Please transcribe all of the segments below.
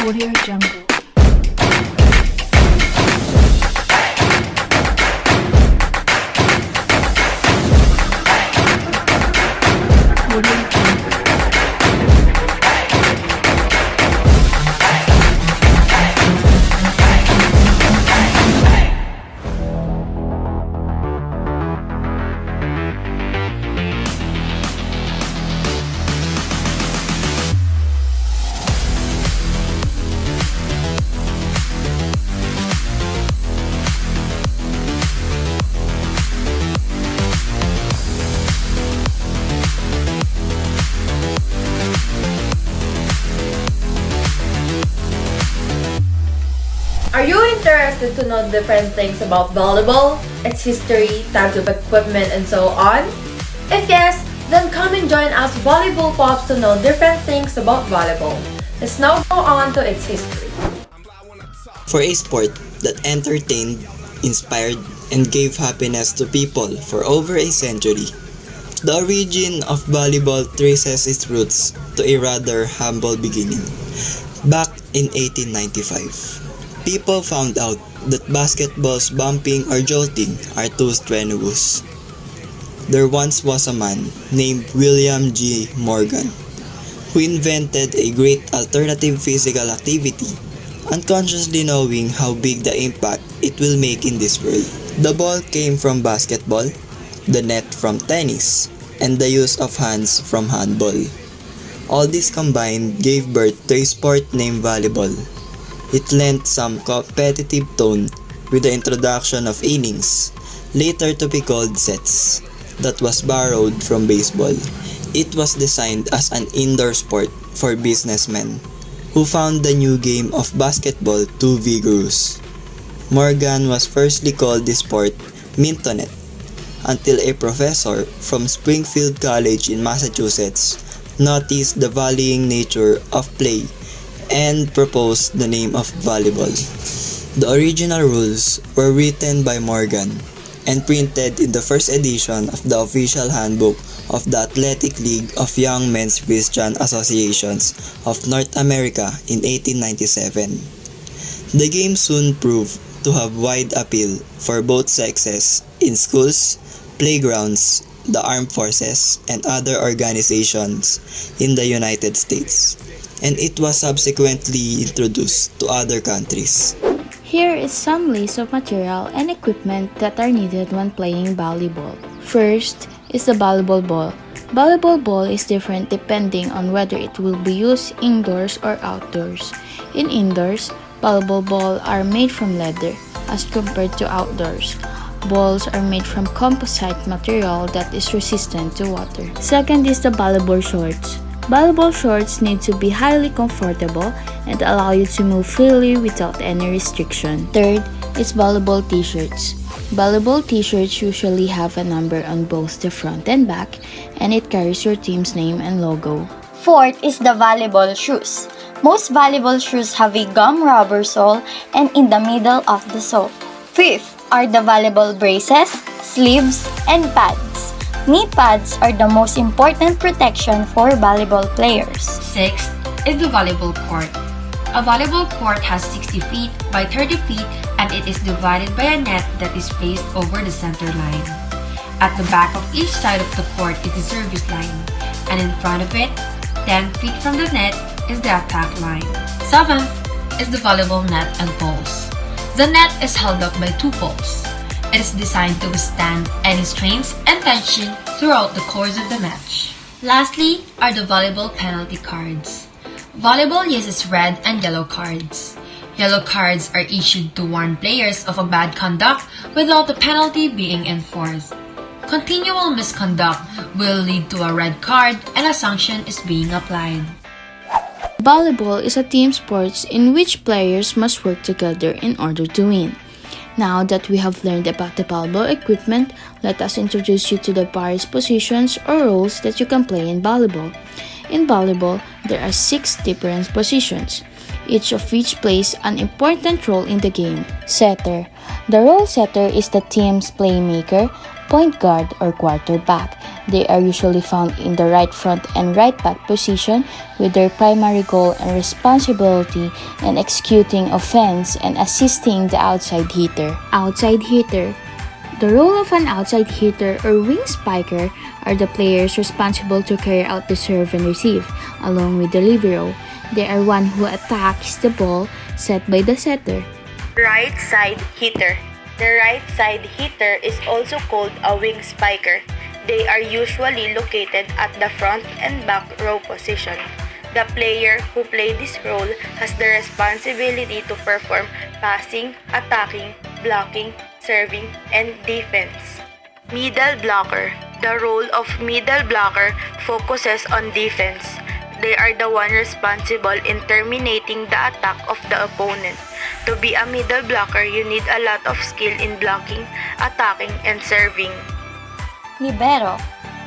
Audio Jungle. Audio Jungle. Are you interested to know different things about volleyball, its history, types of equipment, and so on? If yes, then come and join us volleyball pops to know different things about volleyball. Let's now go on to its history. For a sport that entertained, inspired, and gave happiness to people for over a century, the origin of volleyball traces its roots to a rather humble beginning. Back in 1895, people found out that basketballs bumping or jolting are too strenuous. There once was a man named William G. Morgan who invented a great alternative physical activity, unconsciously knowing how big the impact it will make in this world. The ball came from basketball, the net from tennis, and the use of hands from handball. All this combined gave birth to a sport named volleyball. It lent some competitive tone with the introduction of innings, later to be called sets, that was borrowed from baseball. It was designed as an indoor sport for businessmen who found the new game of basketball too vigorous. Morgan was firstly called this sport mintonet until a professor from Springfield College in Massachusetts noticed the varying nature of play and proposed the name of volleyball. The original rules were written by Morgan and printed in the first edition of the official handbook of the Athletic League of Young Men's Christian Associations of North America in 1897. The game soon proved to have wide appeal for both sexes in schools, playgrounds, the armed forces, and other organizations in the United States, and it was subsequently introduced to other countries. Here is some list of material and equipment that are needed when playing volleyball. First is the volleyball ball. Volleyball ball is different depending on whether it will be used indoors or outdoors. In indoors, volleyball balls are made from leather as compared to outdoors. Balls are made from composite material that is resistant to water. Second is the volleyball shorts. Volleyball shorts need to be highly comfortable and allow you to move freely without any restriction. Third is volleyball t-shirts. Volleyball t-shirts usually have a number on both the front and back, and it carries your team's name and logo. Fourth is the volleyball shoes. Most volleyball shoes have a gum rubber sole and in the middle of the sole. Fifth are the volleyball braces, sleeves, and pads. Knee pads are the most important protection for volleyball players. Sixth is the volleyball court. A volleyball court has 60 feet by 30 feet and it is divided by a net that is placed over the center line. At the back of each side of the court is the service line, and in front of it, 10 feet from the net, is the attack line. Seventh is the volleyball net and poles. The net is held up by two poles. It is designed to withstand any strains and tension throughout the course of the match. Lastly are the volleyball penalty cards. Volleyball uses red and yellow cards. Yellow cards are issued to warn players of a bad conduct without the penalty being enforced. Continual misconduct will lead to a red card and a sanction is being applied. Volleyball is a team sport in which players must work together in order to win. Now that we have learned about the volleyball equipment, let us introduce you to the various positions or roles that you can play in volleyball. In volleyball, there are 6 different positions, each of which plays an important role in the game. Setter. The role setter is the team's playmaker, point guard, or quarterback. They are usually found in the right front and right back position with their primary goal and responsibility in executing offense and assisting the outside hitter. Outside hitter. The role of an outside hitter or wing spiker are the players responsible to carry out the serve and receive, along with the libero. They are one who attacks the ball set by the setter. Right side hitter. The right side hitter is also called a wing spiker. They are usually located at the front and back row position. The player who plays this role has the responsibility to perform passing, attacking, blocking, serving, and defense. Middle blocker. The role of middle blocker focuses on defense. They are the one responsible in terminating the attack of the opponent. To be a middle blocker, you need a lot of skill in blocking, attacking, and serving. Libero.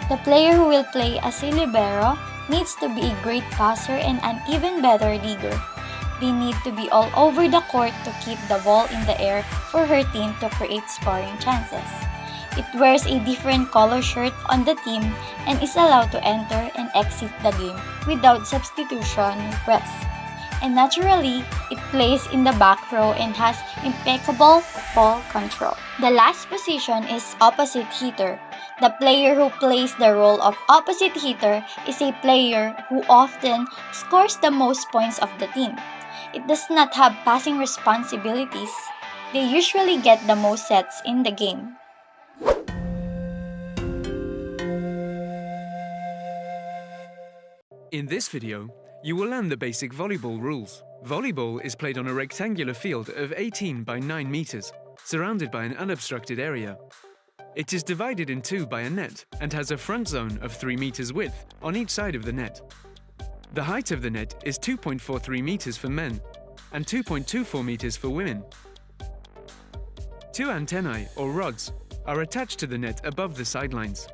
The player who will play as a libero needs to be a great passer and an even better digger. They need to be all over the court to keep the ball in the air for her team to create scoring chances. It wears a different color shirt on the team and is allowed to enter and exit the game without substitution requests. And naturally, it plays in the back row and has impeccable ball control. The last position is opposite hitter. The player who plays the role of opposite hitter is a player who often scores the most points of the team. It does not have passing responsibilities. They usually get the most sets in the game. In this video, you will learn the basic volleyball rules. Volleyball is played on a rectangular field of 18 by 9 meters, surrounded by an unobstructed area. It is divided in two by a net and has a front zone of 3 meters width on each side of the net. The height of the net is 2.43 meters for men and 2.24 meters for women. Two antennae, or rods, are attached to the net above the sidelines.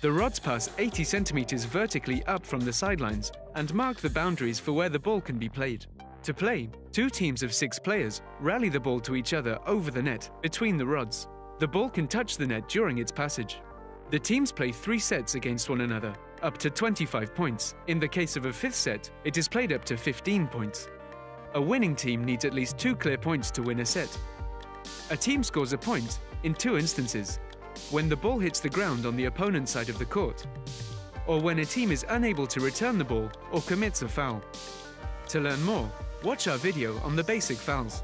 The rods pass 80 centimeters vertically up from the sidelines and mark the boundaries for where the ball can be played. To play, 2 teams of 6 players rally the ball to each other over the net between the rods. The ball can touch the net during its passage. The teams play 3 sets against one another, up to 25 points. In the case of a 5th set, it is played up to 15 points. A winning team needs at least 2 clear points to win a set. A team scores a point in 2 instances: when the ball hits the ground on the opponent's side of the court, or when a team is unable to return the ball or commits a foul. To learn more, watch our video on the basic fouls.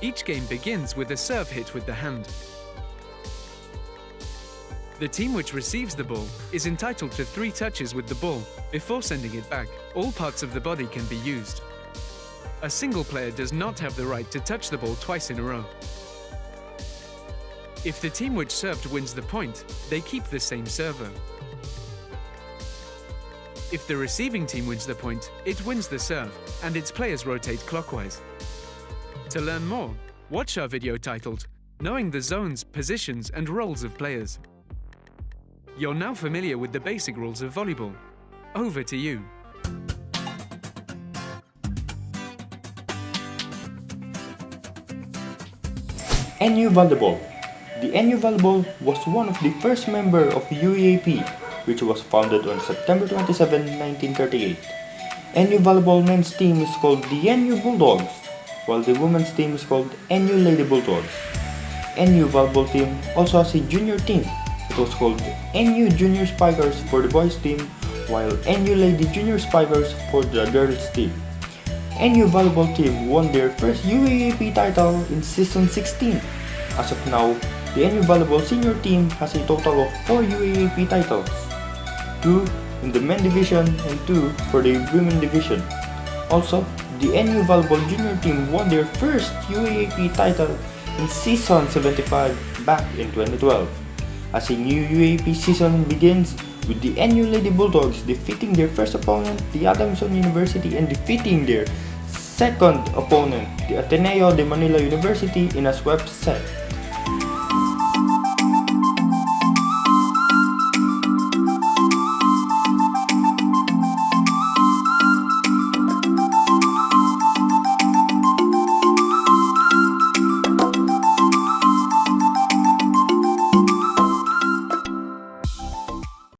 Each game begins with a serve hit with the hand. The team which receives the ball is entitled to 3 touches with the ball before sending it back. All parts of the body can be used. A single player does not have the right to touch the ball twice in a row. If the team which served wins the point, they keep the same server. If the receiving team wins the point, it wins the serve, and its players rotate clockwise. To learn more, watch our video titled Knowing the Zones, Positions and Roles of Players. You're now familiar with the basic rules of volleyball. Over to you. NU Volleyball. The NU Volleyball was one of the first members of the UAAP, which was founded on September 27, 1938. NU Volleyball men's team is called the NU Bulldogs, while the women's team is called NU Lady Bulldogs. NU Volleyball team also has a junior team. It was called NU Junior Spikers for the boys team, while NU Lady Junior Spikers for the girls team. NU Volleyball team won their first UAAP title in season 16. As of now, the NU Volleyball senior team has a total of 4 UAAP titles, 2 in the men division and 2 for the women division. Also, the NU Volleyball junior team won their first UAAP title in season 75 back in 2012. As a new UAAP season begins with the NU Lady Bulldogs defeating their first opponent, the Adamson University, and defeating their second opponent, the Ateneo de Manila University, in a swept set.